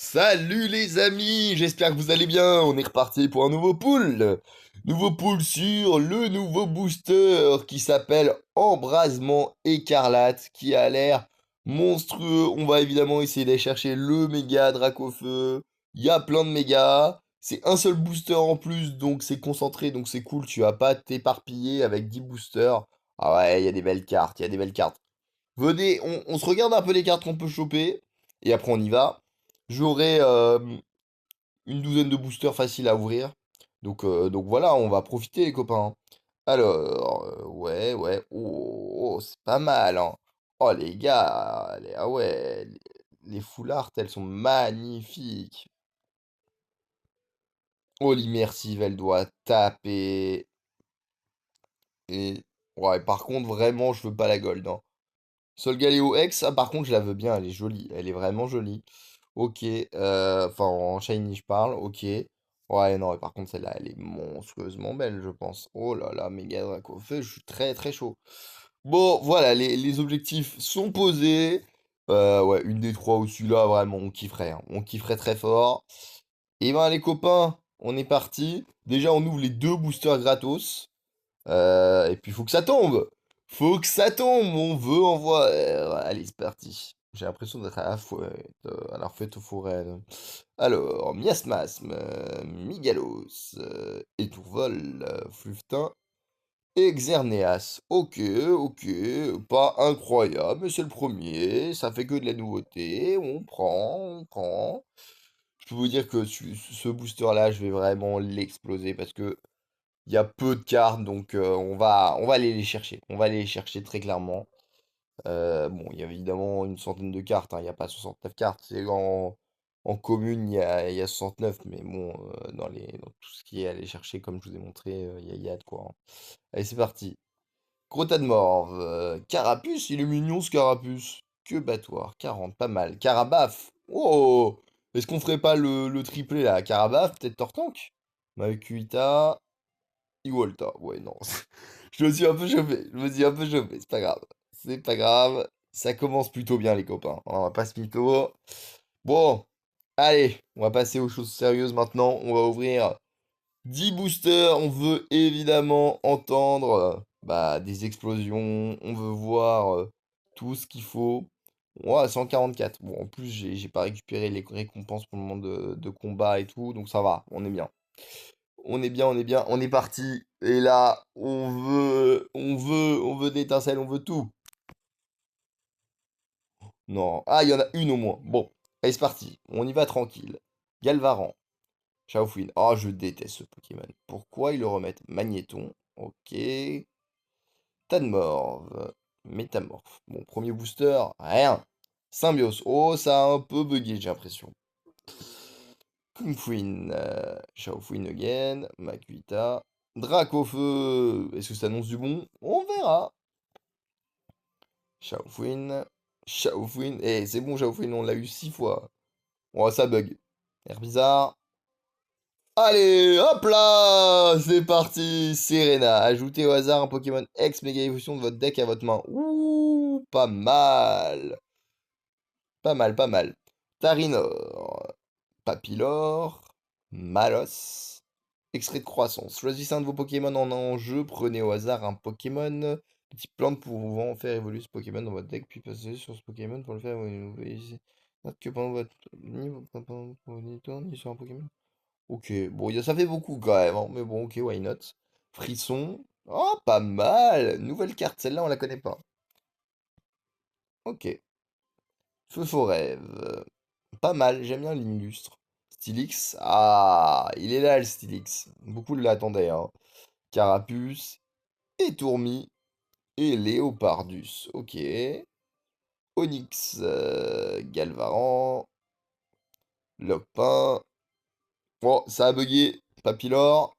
Salut les amis, j'espère que vous allez bien. On est reparti pour un nouveau pool. Nouveau pool sur le nouveau booster qui s'appelle Embrasement Écarlate, qui a l'air monstrueux. On va évidemment essayer d'aller chercher le méga Dracofeu. Il y a plein de mégas. C'est un seul booster en plus, donc c'est concentré, donc c'est cool. Tu vas pas t'éparpiller avec 10 boosters. Ah ouais, il y a des belles cartes, il y a des belles cartes. Venez, on se regarde un peu les cartes qu'on peut choper, et après on y va. J'aurai une douzaine de boosters faciles à ouvrir. Donc voilà, on va profiter les copains, hein. Alors, ouais, ouais, oh, c'est pas mal, hein. Oh les gars, ah ouais, les full art, elles sont magnifiques. Oh l'immersive, elle doit taper. Et ouais, par contre, vraiment, je veux pas la gold, hein. Solgaleo X, ah par contre, je la veux bien, elle est jolie, elle est vraiment jolie. Ok, enfin en shiny je parle, ok. Ouais, non, et par contre celle-là, elle est monstrueusement belle, je pense. Oh là là, méga Dracofeu, je suis très très chaud. Bon, voilà, les objectifs sont posés. Ouais, une des trois au-dessus là, vraiment, on kifferait, hein. On kifferait très fort. Et ben les copains, on est parti. Déjà, on ouvre les deux boosters gratos. Et puis, faut que ça tombe. Faut que ça tombe. On veut envoyer. Allez, c'est parti. J'ai l'impression d'être à la fête aux forêts, là. Alors, Miasmasme, Migalos, Étourvol, Fluftin, Exerneas. Ok, ok. Pas incroyable, mais c'est le premier. Ça fait que de la nouveauté. On prend, on prend. Je peux vous dire que ce booster-là, je vais vraiment l'exploser parce que il y a peu de cartes, donc on va aller les chercher. On va aller les chercher très clairement. Bon, il y a évidemment une centaine de cartes, hein, il n'y a pas 69 cartes. C'est en commune, il y a 69, mais bon, dans tout ce qui est aller chercher, comme je vous ai montré, il y a de quoi, hein. Allez, c'est parti. Gros tas de morve. Carapuce, il est mignon ce Carapuce. Que battoir, 40, pas mal. Carabaf. Oh! Est-ce qu'on ferait pas le triplé là? Carabaf, peut-être Tortank? Makuita. Iwolta, ouais, non. Je me suis un peu chauffé, c'est pas grave. C'est pas grave, ça commence plutôt bien les copains. On va pas se mytho. Bon, allez, on va passer aux choses sérieuses maintenant. On va ouvrir 10 boosters. On veut évidemment entendre des explosions. On veut voir tout ce qu'il faut. Ouais, 144. Bon, en plus, j'ai pas récupéré les récompenses pour le moment de combat et tout, donc ça va, on est bien. On est bien, on est bien, on est parti. Et là, on veut d'étincelles, on veut tout. Non. Ah, il y en a une au moins. Bon, allez, c'est parti. On y va tranquille. Galvaran. Chaofouine. Oh, je déteste ce Pokémon. Pourquoi ils le remettent? Magnéton. Ok. Tadmorve. Métamorphe. Bon, premier booster. Rien. Symbiose. Oh, ça a un peu bugué, j'ai l'impression. Kungfuin. Chaofouine again. Makuita. Dracofeu. Est-ce que ça annonce du bon? On verra. Shaofin. Shaofin. Eh, c'est bon, Shaofin, on l'a eu 6 fois. Oh, ça bug. Air bizarre. Allez, hop là! C'est parti! Serena. Ajoutez au hasard un Pokémon ex-méga évolution de votre deck à votre main. Ouh, pas mal. Pas mal, pas mal. Tarinor. Papillor. Malos. Extrait de croissance. Choisissez un de vos Pokémon en jeu. Prenez au hasard un Pokémon de type plante pouvant faire évoluer ce Pokémon dans votre deck, puis passez sur ce Pokémon pour le faire évoluer. Note que pendant votre niveau, pendant votre tour, ni sur un Pokémon. Ok, bon, ça fait beaucoup quand même, hein, mais bon, ok, why not. Frisson. Oh, pas mal! Nouvelle carte, celle-là, on la connaît pas. Ok. Feu Forêve. Pas mal, j'aime bien l'illustre. Stylix. Ah, il est là le Stylix. Beaucoup l'attendaient, hein. Carapuce. Et Tourmi. Et Léopardus. Ok. Onyx. Galvaran. Lopin. Bon, ça a bugué. Papillor.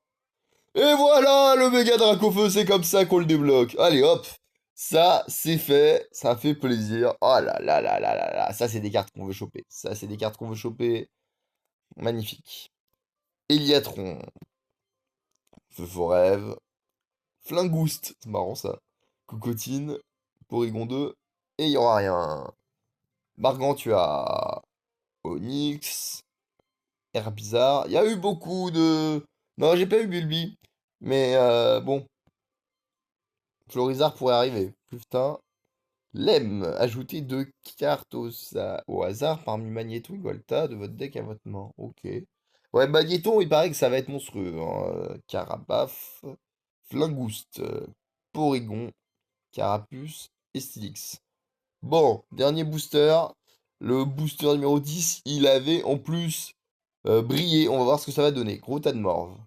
Et voilà, le méga Dracofeu, c'est comme ça qu'on le débloque. Allez, hop. Ça, c'est fait. Ça fait plaisir. Oh là là là là là là. Ça, c'est des cartes qu'on veut choper. Ça, c'est des cartes qu'on veut choper. Magnifique. Eliatron. Feu Forêve. Flingouste. C'est marrant, ça. Cocotine. Porygon 2. Et il y aura rien. Gargantua. Onyx, Herbizarre. Il y a eu beaucoup de... Non, j'ai pas eu Bulby. Mais bon, Florizarre pourrait arriver. Putain. Lemme, ajoutez deux cartes au hasard parmi Magnéton et Golta de votre deck à votre main. Ok. Ouais, Magnéton, il paraît que ça va être monstrueux, hein. Carabaf, Flingouste, Porygon, Carapuce et Stylix. Bon, dernier booster. Le booster numéro 10, il avait en plus brillé. On va voir ce que ça va donner. Gros tas de morve.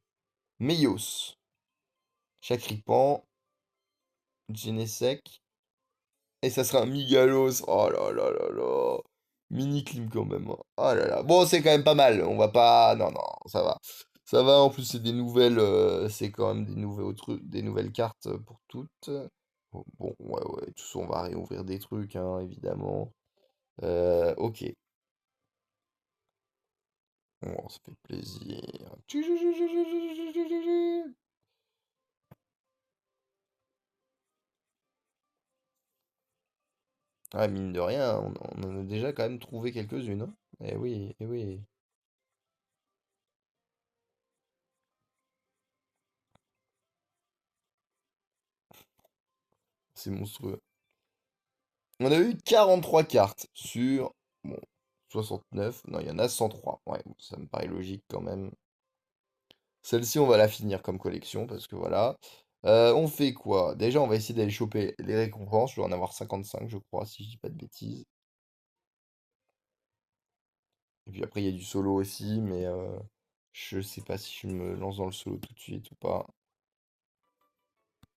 Meios, Chakripan, Genesec. Et ça sera un Migalos. Oh là là là là. Mini clim quand même, hein. Oh là là. Bon, c'est quand même pas mal. On va pas. Non, non, ça va. Ça va. En plus, c'est des nouvelles. C'est quand même des nouveaux trucs, des nouvelles cartes pour toutes. Bon, bon, ouais, ouais. Tout ça, on va réouvrir des trucs, hein, évidemment. Ok. Bon, ça fait plaisir. Ah, mine de rien, on en a déjà quand même trouvé quelques-unes, hein. Eh oui, eh oui. C'est monstrueux. On a eu 43 cartes sur, bon, 69. Non, il y en a 103. Ouais, bon, ça me paraît logique quand même. Celle-ci, on va la finir comme collection parce que voilà. On fait quoi? Déjà, on va essayer d'aller choper les récompenses. Je dois en avoir 55, je crois, si je dis pas de bêtises. Et puis après, il y a du solo aussi, mais je sais pas si je me lance dans le solo tout de suite ou pas.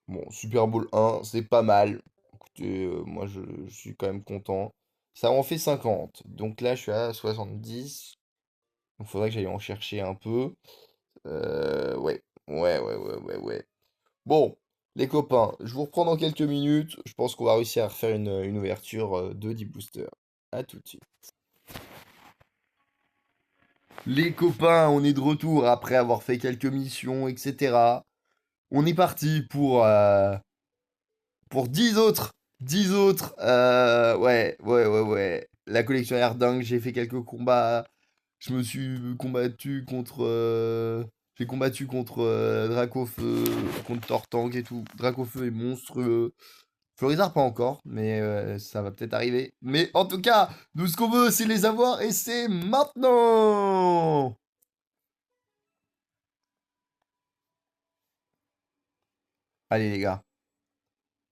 Bon, Super Bowl 1, c'est pas mal. Écoutez, moi, je suis quand même content. Ça en fait 50. Donc là, je suis à 70. Il faudrait que j'aille en chercher un peu. Ouais. Ouais, ouais, ouais, ouais, ouais. Bon, les copains, je vous reprends dans quelques minutes. Je pense qu'on va réussir à refaire une ouverture de 10 boosters. À tout de suite. Les copains, on est de retour après avoir fait quelques missions, etc. On est parti pour 10 autres. 10 autres. Ouais, ouais, ouais, ouais. La collection a l'air dingue. J'ai fait quelques combats. Je me suis combattu contre. J'ai combattu contre Dracofeu, contre Tortank et tout. Dracofeu est monstrueux. Florizard pas encore, mais ça va peut-être arriver. Mais en tout cas, nous ce qu'on veut, c'est les avoir et c'est maintenant. Allez les gars,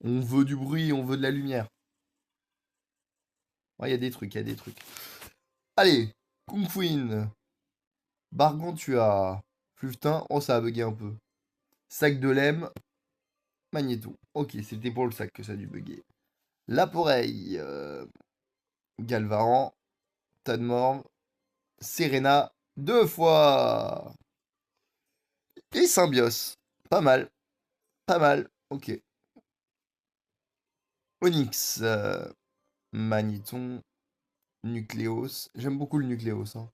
on veut du bruit, on veut de la lumière. Ouais, il y a des trucs, il y a des trucs. Allez, Kung Fuin, Bargantua, Fluftin. Oh, ça a bugué un peu. Sac de Lem, Magnéto. Ok, c'était pour le sac que ça a dû bugger. Laporeille, Galvaran, Tadmorve, Serena, deux fois. Et Symbios. Pas mal, pas mal. Ok. Onyx, Magnéton, Nucléos. J'aime beaucoup le Nucléos, hein.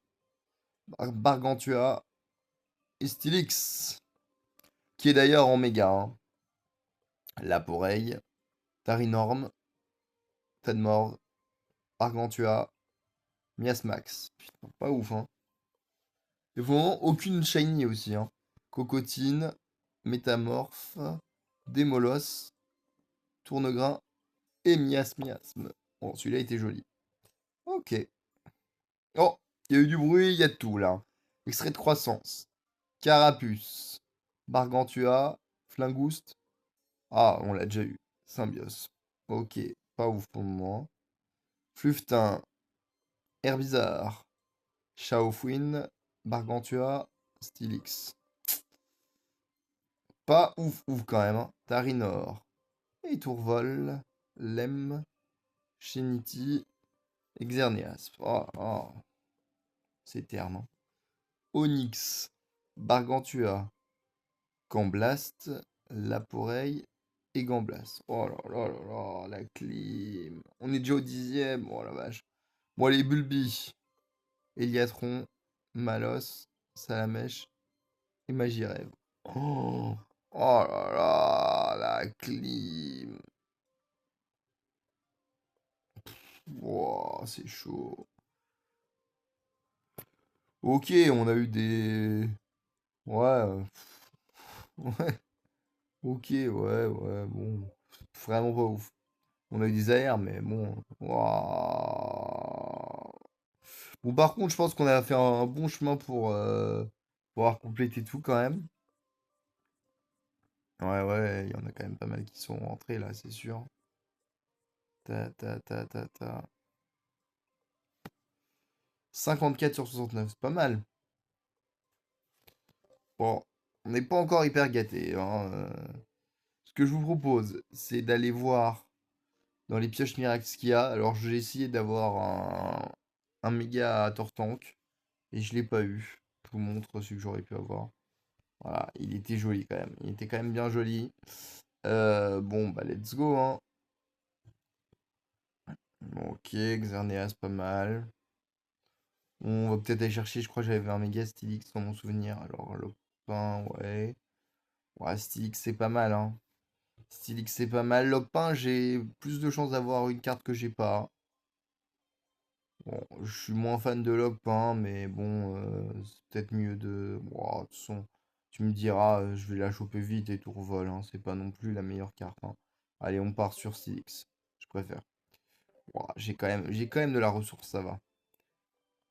Bargantua et Stylix, qui est d'ailleurs en méga, hein. Laporeille, Tarinorm, Tadmorve, Argantua, Miasmax. Putain, pas ouf, hein. Et vraiment aucune shiny aussi, hein. Cocotine, Métamorphe, Démolos, Tournegrain et Miasme. Bon, celui-là était joli. Ok. Oh, il y a eu du bruit, il y a de tout là. Extrait de croissance. Carapuce. Bargantua. Flingouste. Ah, on l'a déjà eu. Symbios. Ok, pas ouf pour le moment. Fluftin. Herbizarre. Chaofouine. Bargantua. Stylix. Pas ouf ouf quand même, hein. Tarinor. Et Tourvol. Lem. Shenity. Exernias. Oh, oh, c'est terne, hein. Onyx. Bargantua. Gamblast, Laporeille et Gamblast. Oh là là là là, la clim. On est déjà au 10e. Oh la vache. Bon, les Bulbi, Eliatron, Malos, Salamèche et Magirève. Oh, oh là là, la clim. Wow, c'est chaud. Ok, on a eu des... Ouais, ouais, ok, ouais, bon. Vraiment pas ouf. On a eu des AR, mais bon. Ouah. Bon, par contre, je pense qu'on a fait un bon chemin pour avoir complété tout quand même. Ouais, il y en a quand même pas mal qui sont rentrés là, c'est sûr. Ta. 54 sur 69, c'est pas mal. Bon, on n'est pas encore hyper gâtés, hein. Ce que je vous propose, c'est d'aller voir dans les pioches miracles ce qu'il y a. Alors, j'ai essayé d'avoir un méga Tortank et je l'ai pas eu. Je vous montre celui que j'aurais pu avoir. Voilà, il était joli quand même. Il était quand même bien joli. Bon, bah, let's go, hein. Ok, Xerneas, pas mal. On va peut-être aller chercher, je crois que j'avais un méga Stylix dans mon souvenir. Alors, Lopin, ouais. Ouais, Stylix, c'est pas mal, hein. Stylix, c'est pas mal. Lopin, j'ai plus de chances d'avoir une carte que j'ai pas. Bon, je suis moins fan de Lopin, mais bon, c'est peut-être mieux de... Bon, de toute façon, tu me diras, je vais la choper vite et tout revol, hein. C'est pas non plus la meilleure carte, hein. Allez, on part sur Stylix. Je préfère. Ouah, j'ai quand même de la ressource, ça va.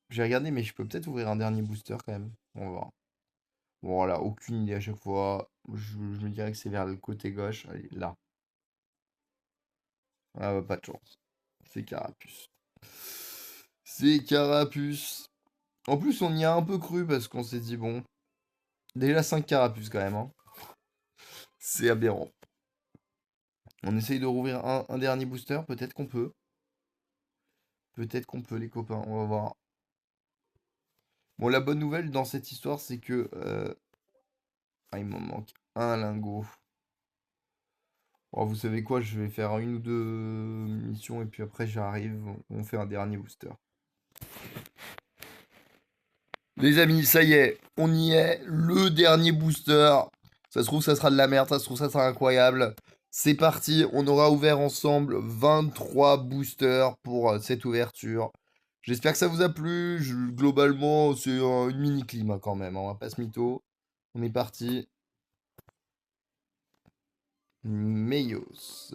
J'ai regardé, mais je peux peut-être ouvrir un dernier booster quand même. On va voir. Bon, voilà, aucune idée à chaque fois. Je me dirais que c'est vers le côté gauche. Allez, là. Ah bah, pas de chance. C'est Carapuce. C'est Carapuce. En plus, on y a un peu cru parce qu'on s'est dit, bon, déjà 5 Carapuces quand même, hein. C'est aberrant. On essaye de rouvrir un dernier booster. Peut-être qu'on peut. Peut-être qu'on peut, les copains. On va voir. Bon, la bonne nouvelle dans cette histoire, c'est que... Ah, il m'en manque un lingot. Bon, vous savez quoi, je vais faire une ou deux missions et puis après j'arrive, on fait un dernier booster. Les amis, ça y est, on y est, le dernier booster. Ça se trouve, ça sera de la merde, ça se trouve, ça sera incroyable. C'est parti, on aura ouvert ensemble 23 boosters pour cette ouverture. J'espère que ça vous a plu. Globalement, c'est une mini-clim quand même, hein, on va pas se mytho. On est parti. Meios,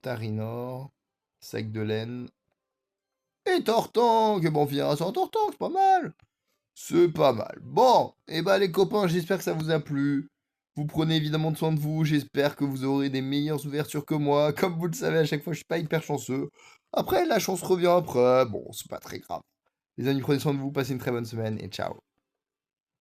Tarinor, Sac de laine et Tortank. Bon, on finira sur un Tortank, c'est pas mal. C'est pas mal. Bon, et bah les copains, j'espère que ça vous a plu. Vous prenez évidemment soin de vous. J'espère que vous aurez des meilleures ouvertures que moi. Comme vous le savez, à chaque fois, je suis pas hyper chanceux. Après, la chance revient après. Bon, c'est pas très grave. Les amis, prenez soin de vous. Passez une très bonne semaine et ciao.